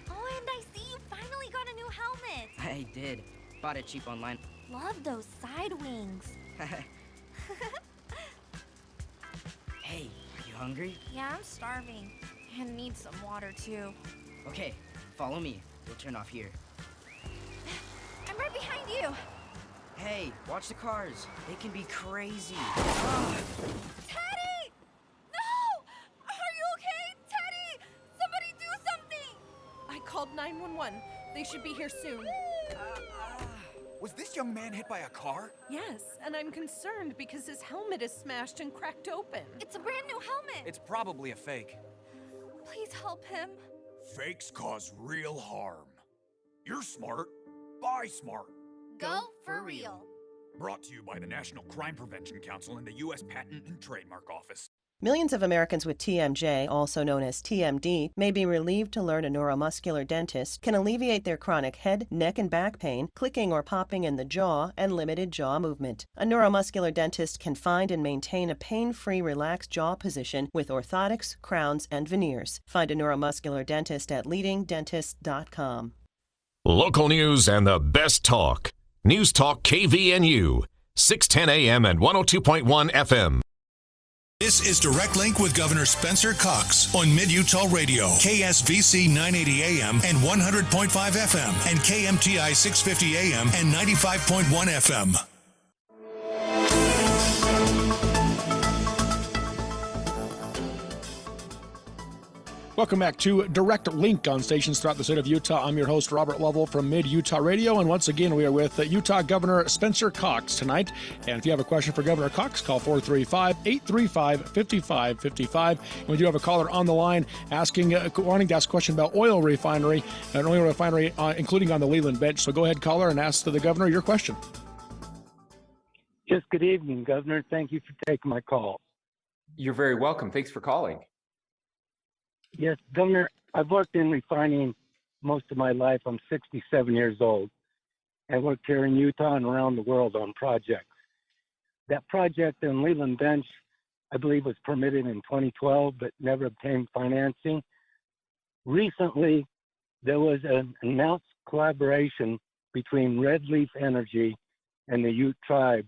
[SPEAKER 4] Oh, and I see you finally got a new helmet.
[SPEAKER 3] I did. Bought it cheap online.
[SPEAKER 4] Love those side wings.
[SPEAKER 3] Hey, are you hungry?
[SPEAKER 4] Yeah, I'm starving. And need some water, too.
[SPEAKER 3] Okay, follow me. We'll turn off here.
[SPEAKER 4] I'm right behind you.
[SPEAKER 3] Hey, watch the cars. They can be crazy.
[SPEAKER 4] Teddy! No! Are you okay? Teddy! Somebody do something!
[SPEAKER 9] I called 911. They should be here soon.
[SPEAKER 25] Was this young man hit by a car?
[SPEAKER 9] Yes, and I'm concerned because his helmet is smashed and cracked open.
[SPEAKER 4] It's a brand new helmet.
[SPEAKER 25] It's probably a fake.
[SPEAKER 4] Please help him.
[SPEAKER 25] Fakes cause real harm. You're smart. Buy smart.
[SPEAKER 4] Go for real.
[SPEAKER 25] Brought to you by the National Crime Prevention Council and the U.S. Patent and Trademark Office.
[SPEAKER 26] Millions of Americans with TMJ, also known as TMD, may be relieved to learn a neuromuscular dentist can alleviate their chronic head, neck, and back pain, clicking or popping in the jaw, and limited jaw movement. A neuromuscular dentist can find and maintain a pain-free, relaxed jaw position with orthotics, crowns, and veneers. Find a neuromuscular dentist at leadingdentist.com.
[SPEAKER 5] Local news and the best talk. News Talk KVNU, 610 AM and 102.1 FM.
[SPEAKER 6] This is Direct Link with Governor Spencer Cox on Mid-Utah Radio, KSVC 980 AM and 100.5 FM, and KMTI 650 AM and 95.1 FM.
[SPEAKER 7] Welcome back to Direct Link on stations throughout the state of Utah. I'm your host, Robert Lovell from Mid-Utah Radio, and once again, we are with Utah Governor Spencer Cox tonight. And if you have a question for Governor Cox, call 435-835-5555. And we do have a caller on the line wanting to ask a question about an oil refinery, including on the Leland Bench. So go ahead, caller, and ask the governor your question.
[SPEAKER 27] Yes, good evening, Governor. Thank you for taking my call.
[SPEAKER 8] You're very welcome. Thanks for calling.
[SPEAKER 27] Yes, Governor, I've worked in refining most of my life. I'm 67 years old. I worked here in Utah and around the world on projects. That project in Leland Bench, I believe, was permitted in 2012, but never obtained financing. Recently, there was an announced collaboration between Red Leaf Energy and the Ute tribe,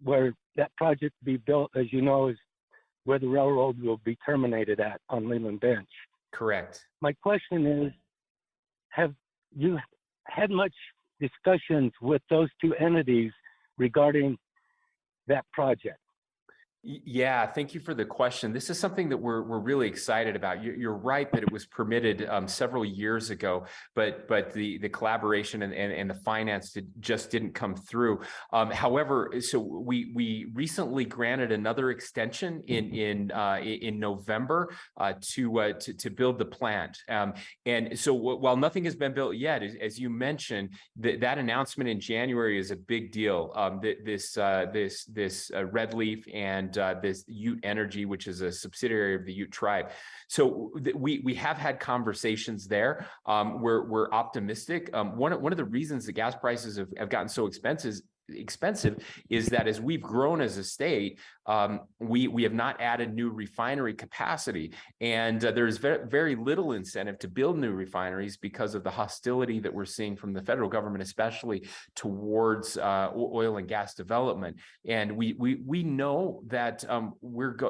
[SPEAKER 27] where that project to be built, as you know, is where the railroad will be terminated at on Leland Bench.
[SPEAKER 8] Correct.
[SPEAKER 27] My question is, have you had much discussions with those two entities regarding that project?
[SPEAKER 8] Yeah, thank you for the question. This is something that we're really excited about. You're right that it was permitted several years ago, but the collaboration and the finance just didn't come through. However, so we recently granted another extension in November to build the plant. And so while nothing has been built yet, as you mentioned, that announcement in January is a big deal. This Red Leaf and this Ute Energy, which is a subsidiary of the Ute tribe. So we have had conversations there. We're optimistic. One of the reasons the gas prices have gotten so expensive is that as we've grown as a state, we have not added new refinery capacity, and there's very little incentive to build new refineries because of the hostility that we're seeing from the federal government, especially towards oil and gas development. And we know that and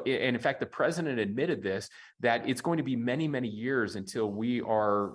[SPEAKER 8] in fact, the president admitted this, that it's going to be many years until we are,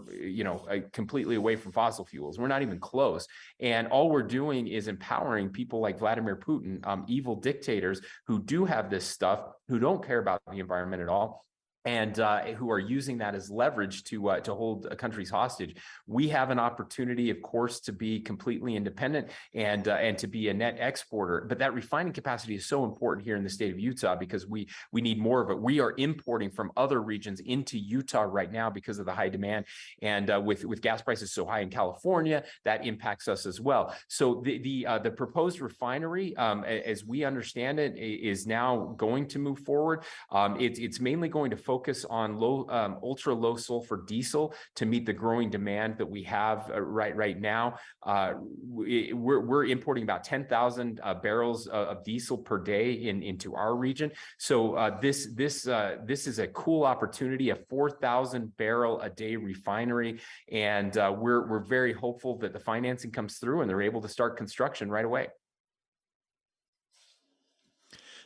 [SPEAKER 8] completely away from fossil fuels. We're not even close, and all we're doing is empowering people like Vladimir Putin, evil dictators who do have this stuff, who don't care about the environment at all, and who are using that as leverage to hold countries hostage. We have an opportunity, of course, to be completely independent and to be a net exporter. But that refining capacity is so important here in the state of Utah because we need more of it. We are importing from other regions into Utah right now because of the high demand, and with gas prices so high in California, that impacts us as well. So the proposed refinery, as we understand it, is now going to move forward. It's mainly going to focus on ultra low sulfur diesel to meet the growing demand that we have right now. We're importing about 10,000 barrels of diesel per day into our region. So this is a cool opportunity, a 4,000 barrel a day refinery, and we're very hopeful that the financing comes through and they're able to start construction right away.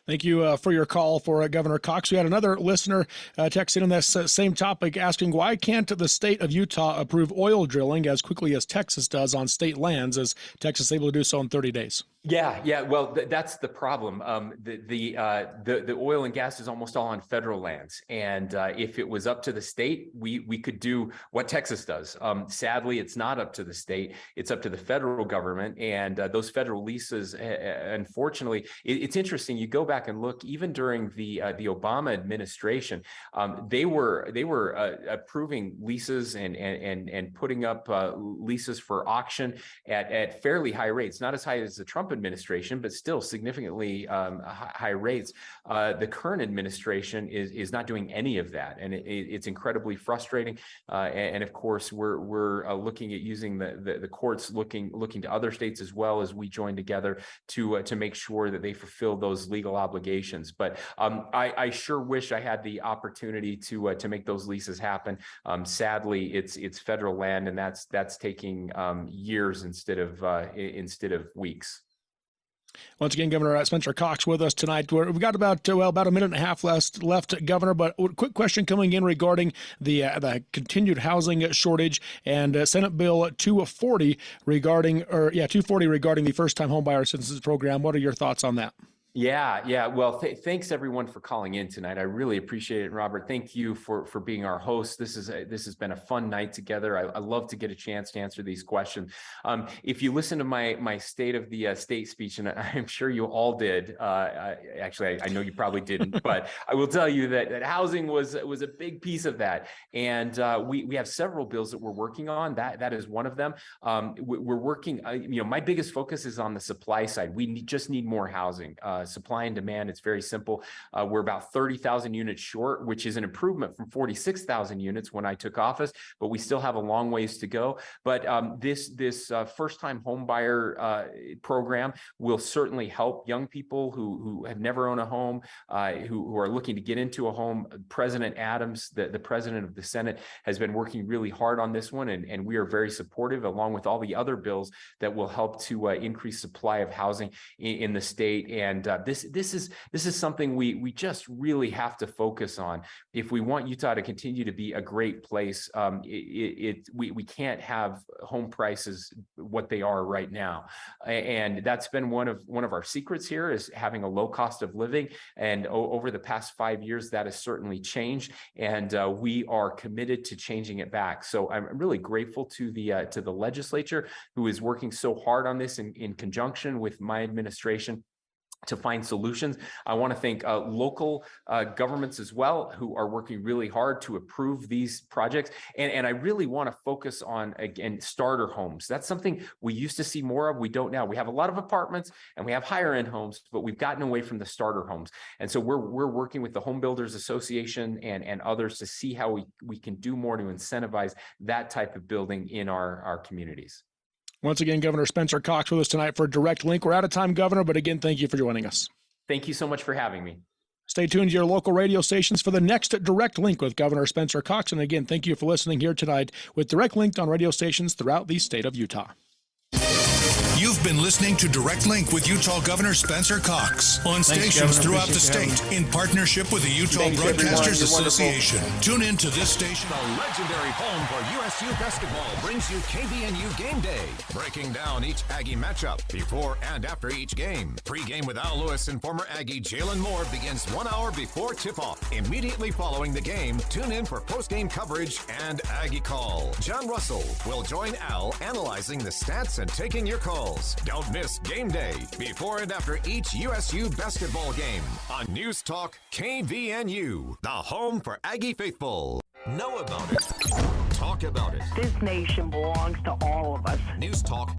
[SPEAKER 7] Thank you for your call for Governor Cox. We had another listener text in on this same topic asking, why can't the state of Utah approve oil drilling as quickly as Texas does on state lands, as Texas is able to do so in 30 days?
[SPEAKER 8] Yeah. Well, that's the problem. The oil and gas is almost all on federal lands, and if it was up to the state, we could do what Texas does. Sadly, it's not up to the state; it's up to the federal government, and those federal leases. Unfortunately, it's interesting. You go back and look, even during the Obama administration, they were approving leases and putting up leases for auction at fairly high rates, not as high as the Trump administration, but still significantly high rates. The current administration is not doing any of that, and it's incredibly frustrating. And of course, we're looking at using the courts, looking to other states as well as we join together to make sure that they fulfill those legal obligations. But I sure wish I had the opportunity to make those leases happen. Sadly, it's federal land, and that's taking years instead of weeks.
[SPEAKER 7] Once again, Governor Spencer Cox with us tonight. We've got about a minute and a half left, Governor, but a quick question coming in regarding the continued housing shortage and Senate Bill 240 regarding the first-time homebuyer assistance program. What are your thoughts on that?
[SPEAKER 8] Yeah. Well, thanks everyone for calling in tonight. I really appreciate it. Robert, thank you for being our host. This has been a fun night together. I love to get a chance to answer these questions. If you listen to my State of the State speech, and I'm sure you all did, actually, I know you probably didn't, but I will tell you that housing was a big piece of that. And we have several bills that we're working on. That is one of them. We're working, my biggest focus is on the supply side. We just need more housing. Supply and demand, it's very simple. We're about 30,000 units short, which is an improvement from 46,000 units when I took office, but we still have a long ways to go. But this first-time home buyer program will certainly help young people who have never owned a home, who are looking to get into a home. President Adams, the president of the Senate, has been working really hard on this one, and we are very supportive, along with all the other bills that will help to increase supply of housing in the state. And this is something we just really have to focus on if we want Utah to continue to be a great place. We can't have home prices what they are right now, and that's been one of our secrets here, is having a low cost of living. And over the past 5 years, that has certainly changed, and we are committed to changing it back. So I'm really grateful to the legislature, who is working so hard on this in conjunction with my administration to find solutions. I want to thank local governments as well, who are working really hard to approve these projects. And I really want to focus on, again, starter homes. That's something we used to see more of. We don't now. We have a lot of apartments and we have higher end homes, but we've gotten away from the starter homes. And so we're working with the Home Builders Association and others to see how we can do more to incentivize that type of building in our communities.
[SPEAKER 7] Once again, Governor Spencer Cox with us tonight for Direct Link. We're out of time, Governor, but again, thank you for joining us.
[SPEAKER 8] Thank you so much for having me.
[SPEAKER 7] Stay tuned to your local radio stations for the next Direct Link with Governor Spencer Cox. And again, thank you for listening here tonight with Direct Link on radio stations throughout the state of Utah.
[SPEAKER 6] You've been listening to Direct Link with Utah Governor Spencer Cox on stations throughout the state in partnership with the Utah Broadcasters Association. Tune in to this station.
[SPEAKER 5] The legendary home for USU basketball brings you KVNU Game Day, breaking down each Aggie matchup before and after each game. Pre-game with Al Lewis and former Aggie Jalen Moore begins 1 hour before tip-off. Immediately following the game, tune in for post-game coverage and Aggie Call. John Russell will join Al analyzing the stats and taking your calls. Don't miss Game Day before and after each USU basketball game on News Talk KVNU, the home for Aggie faithful. Know about it. Talk about it.
[SPEAKER 10] This nation belongs to all of us.
[SPEAKER 5] News Talk